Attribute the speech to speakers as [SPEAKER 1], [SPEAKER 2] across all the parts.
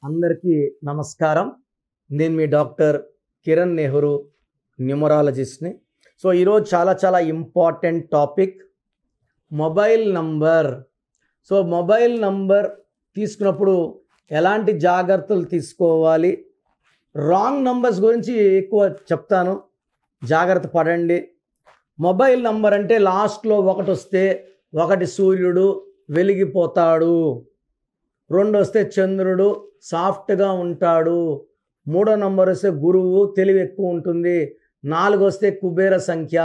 [SPEAKER 1] అందరికీ నమస్కారం. నేను మీ డాక్టర్ కిరణ్ నెహ్రూ, న్యూమరాలజిస్ట్ని. సో ఈరోజు చాలా important topic mobile number. So mobile number తీసుకున్నప్పుడు ఎలాంటి జాగ్రత్తలు తీసుకోవాలి, రాంగ్ నంబర్స్ గురించి ఎక్కువ చెప్తాను, జాగ్రత్త పడండి. మొబైల్ నంబర్ అంటే లాస్ట్లో ఒకటి వస్తే ఒకటి సూర్యుడు వెలిగిపోతాడు, రెండు వస్తే చంద్రుడు సాఫ్ట్గా ఉంటాడు, మూడో నంబర్ వస్తే గురువు తెలివి ఎక్కువ ఉంటుంది, నాలుగు వస్తే కుబేర సంఖ్య,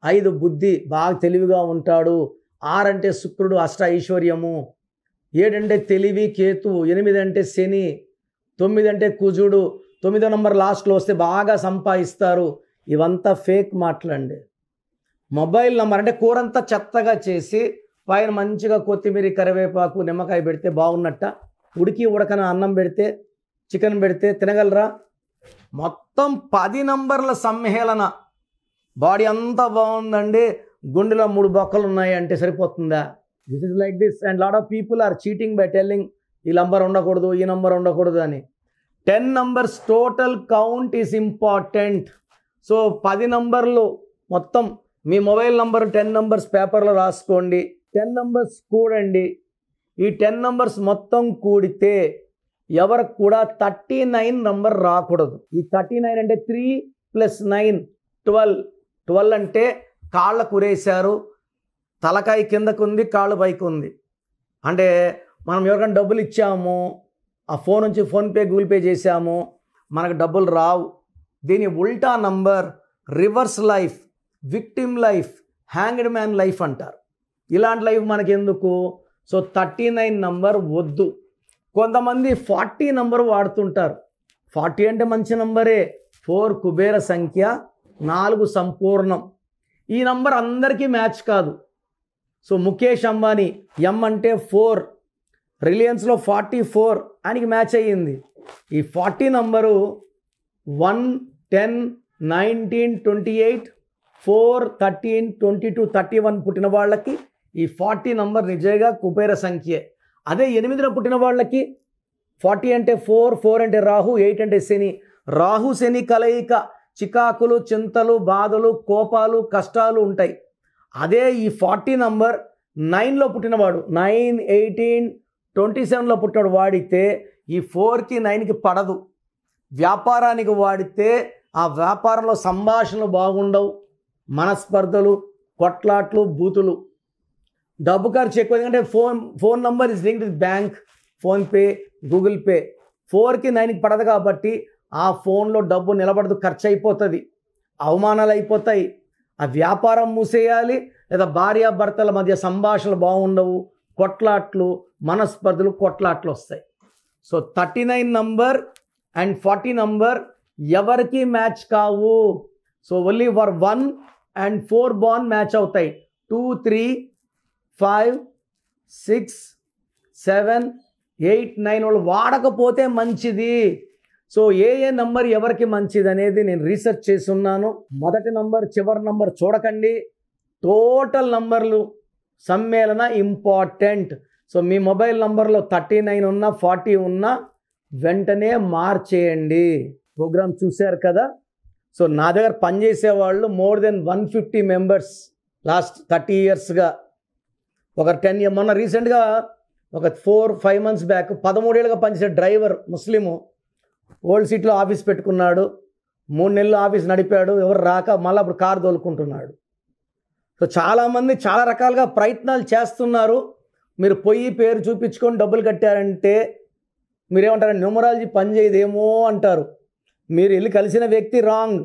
[SPEAKER 1] ఐదు బుద్ధి బాగా తెలివిగా ఉంటాడు, ఆరు అంటే శుక్రుడు అష్ట ఐశ్వర్యము, ఏడు అంటే తెలివి కేతువు, ఎనిమిది అంటే శని, తొమ్మిది అంటే కుజుడు, తొమ్మిదో నంబర్ లాస్ట్లో వస్తే బాగా సంపాదిస్తారు. ఇవంతా ఫేక్ మాటలండి. మొబైల్ నంబర్ అంటే కూరంతా చెత్తగా చేసి పైన మంచిగా కొత్తిమీర కరివేపాకు నిమ్మకాయ పెడితే బాగున్నట్ట, ఉడకన అన్నం పెడితే చికెన్ పెడితే తినగలరా? మొత్తం 10 నంబర్ల సమ్మేళన, బాడీ అంతా బాగుందండి, గుండెలో 3 బొక్కలు ఉన్నాయి అంటే సరిపోతుందా? This is like this and lot of people are cheating by telling ఈ నంబర్ ఉండకూడదు, ఈ నంబర్ ఉండకూడదు అని. 10 numbers total count is important. So 10 నంబర్లు మొత్తం మీ మొబైల్ నంబర్ 10 నంబర్స్ పేపర్లో రాసుకోండి, 10 నంబర్స్ కూడండి. ఈ 10 నంబర్స్ మొత్తం కూడితే ఎవరికి కూడా 39 నంబర్ రాకూడదు. ఈ 39 అంటే 3 + 9 12. 12 అంటే కాళ్ళ కురేశారు, తలకాయ కిందకు ఉంది, కాళ్ళు పైకి ఉంది. అంటే మనం ఎవరికైనా డబ్బులు ఇచ్చాము, ఆ ఫోన్ నుంచి ఫోన్పే గూగుల్ పే చేసాము, మనకు డబ్బులు రావు. దీని ఉల్టా number reverse life, victim life, hanged man life అంటారు. ఇలాంటి లైఫ్ మనకి ఎందుకు? సో 39 నంబర్ వద్దు. కొంతమంది 40 నంబర్ వాడుతుంటారు. 40 అంటే మంచి నంబరే, 4 కుబేర సంఖ్య, 4 సంపూర్ణం. ఈ నంబర్ అందరికీ మ్యాచ్ కాదు. సో ముఖేష్ అంబానీ ఎం అంటే 4, రిలయన్స్లో 44 ఆయనకి మ్యాచ్ అయ్యింది. ఈ 40 నంబరు 1, 10, 19, 28, 4, 13, 22, 31 పుట్టిన వాళ్ళకి ఈ 40 నంబర్ నిజంగా కుబేర సంఖ్యే. అదే 8న పుట్టిన వాళ్ళకి 40 అంటే 4, 4 అంటే రాహు, 8 అంటే శని. రాహు శని కలయిక చికాకులు, చింతలు, బాధలు, కోపాలు, కష్టాలు ఉంటాయి. అదే ఈ 40 నంబర్ 9లో పుట్టినవాడు, 9, 18, 27లో పుట్టినవాడు వాడితే ఈ 4కి 9కి పడదు. వ్యాపారానికి వాడితే ఆ వ్యాపారంలో సంభాషణలు బాగుండవు, మనస్పర్ధలు, కొట్లాట్లు, బూతులు, డబ్బు ఖర్చు ఎక్కువ. ఎందుకంటే phone number is linked with bank, PhonePe, Google pay. 4కి 9కి పడదు కాబట్టి ఆ ఫోన్లో డబ్బు నిలబడదు, ఖర్చు అయిపోతుంది, అవమానాలు అయిపోతాయి, ఆ వ్యాపారం మూసేయాలి, లేదా భార్యాభర్తల మధ్య సంభాషణలు బాగుండవు, కొట్లాట్లు, మనస్పర్ధలు, కొట్లాట్లు వస్తాయి. సో 39 నంబర్ అండ్ 40 నంబర్ ఎవరికి మ్యాచ్ కావు. సో ఓన్లీ ఫర్ 1 and 4 బాన్ మ్యాచ్ అవుతాయి. 2, 3, 5, 6, 7, 8, 9 వాళ్ళు వాడకపోతే మంచిది. సో ఏ నంబర్ ఎవరికి మంచిది అనేది నేను రీసెర్చ్ చేసి ఉన్నాను. మొదటి నంబర్ చివరి నంబర్ చూడకండి, టోటల్ నంబర్లు సమ్మేళన ఇంపార్టెంట్. సో మీ మొబైల్ నంబర్లో 39 ఉన్నా 40 ఉన్నా వెంటనే మార్చేయండి. ప్రోగ్రామ్ చూశారు కదా. సో నా దగ్గర పనిచేసేవాళ్ళు మోర్ దెన్ 150 మెంబర్స్ లాస్ట్ 30 ఇయర్స్గా. ఒక 10 years మొన్న రీసెంట్గా ఒక 4-5 months బ్యాక్ 13 ఏళ్ళుగా పనిచేసే డ్రైవర్ ముస్లిము ఓల్డ్ సిటీలో ఆఫీస్ పెట్టుకున్నాడు, 3 నెలలు ఆఫీస్ నడిపాడు, ఎవరు రాక మళ్ళీ అప్పుడు కారు తోలుకుంటున్నాడు. సో చాలామంది చాలా రకాలుగా ప్రయత్నాలు చేస్తున్నారు. మీరు పొయ్యి పేరు చూపించుకొని డబ్బులు కట్టారంటే మీరేమంటారు? న్యూమరాలజీ పనిచేయదేమో అంటారు. మీరు వెళ్ళి కలిసిన వ్యక్తి రాంగ్.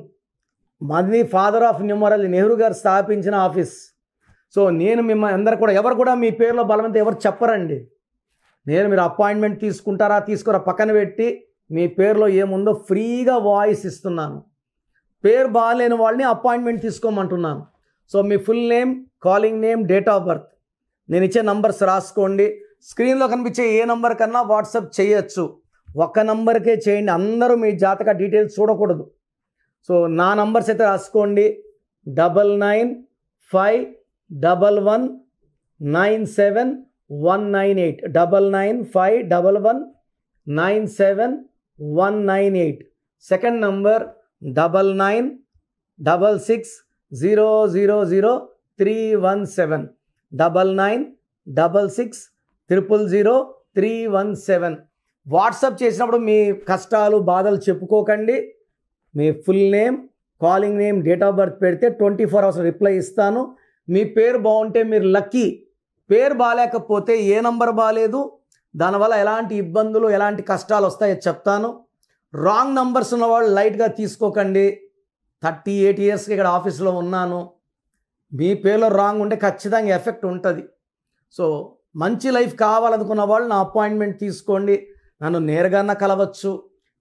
[SPEAKER 1] మాది ఫాదర్ ఆఫ్ న్యూమరాలజీ, నెహ్రూ గారు స్థాపించిన ఆఫీస్. సో నేను మిమ్మల్ని అందరు కూడా, ఎవరు కూడా మీ పేరులో బలవంతం ఎవరు చెప్పరండి. మీరు అపాయింట్మెంట్ తీసుకుంటారా తీసుకోరా పక్కన పెట్టి మీ పేరులో ఏముందో ఫ్రీగా వాయిస్ ఇస్తున్నాను. పేరు బాగాలేని వాళ్ళని అపాయింట్మెంట్ తీసుకోమంటున్నాను. సో మీ full name, calling name, date of birth, నేను ఇచ్చే నంబర్స్ రాసుకోండి. స్క్రీన్లో కనిపించే ఏ నంబర్ కన్నా వాట్సాప్ చేయొచ్చు. ఒక్క నంబర్కే చేయండి, అందరూ మీ జాతక డీటెయిల్స్ చూడకూడదు. సో నా నంబర్స్ అయితే రాసుకోండి: 9951197198 99511 97198. Second number 9966000317. 9966000317. వాట్సాప్ చేసినప్పుడు మీ కష్టాలు బాధలు చెప్పుకోకండి. మీ full name, calling name, date of birth పెడితే 24 hours రిప్లై ఇస్తాను. మీ పేరు బాగుంటే మీరు లక్కీ. పేరు బాగాలేకపోతే ఏ నంబర్ బాగాలేదు, దానివల్ల ఎలాంటి ఇబ్బందులు ఎలాంటి కష్టాలు వస్తాయో చెప్తాను. రాంగ్ నంబర్స్ ఉన్నవాళ్ళు లైట్గా తీసుకోకండి. 38 yearsకి ఇక్కడ ఆఫీస్లో ఉన్నాను. మీ పేరులో రాంగ్ ఉంటే ఖచ్చితంగా ఎఫెక్ట్ ఉంటుంది. సో మంచి లైఫ్ కావాలనుకున్న వాళ్ళు నా అపాయింట్మెంట్ తీసుకోండి. నన్ను నేరుగా కలవచ్చు.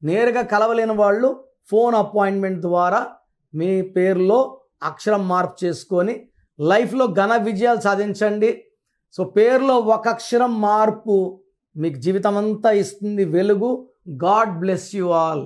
[SPEAKER 1] నేరుగా కలవలేని వాళ్ళు ఫోన్ అపాయింట్మెంట్ ద్వారా మీ పేరులో అక్షరం మార్పు చేసుకొని లైఫ్లో ఘన విజయాలు సాధించండి. సో పేరులో ఒక అక్షరం మార్పు మీకు జీవితం అంతా ఇస్తుంది వెలుగు. God bless you all.